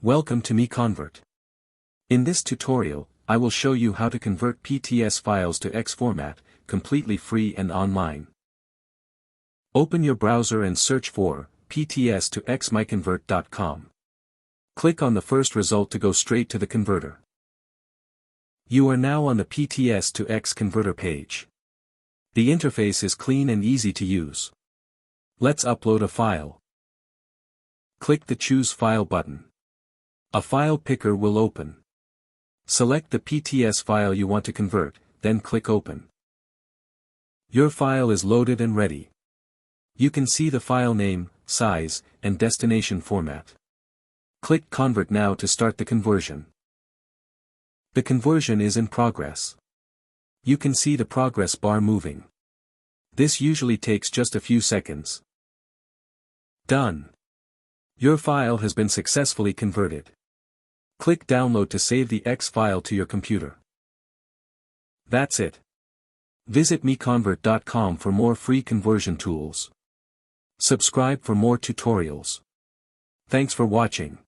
Welcome to MiConvert. In this tutorial, I will show you how to convert PTS files to X format, completely free and online. Open your browser and search for PTS to X MiConvert.com. Click on the first result to go straight to the converter. You are now on the PTS to X converter page. The interface is clean and easy to use. Let's upload a file. Click the Choose File button. A file picker will open. Select the PTS file you want to convert, then click Open. Your file is loaded and ready. You can see the file name, size, and destination format. Click Convert now to start the conversion. The conversion is in progress. You can see the progress bar moving. This usually takes just a few seconds. Done. Your file has been successfully converted. Click Download to save the X file to your computer. That's it. Visit MiConvert.com for more free conversion tools. Subscribe for more tutorials. Thanks for watching.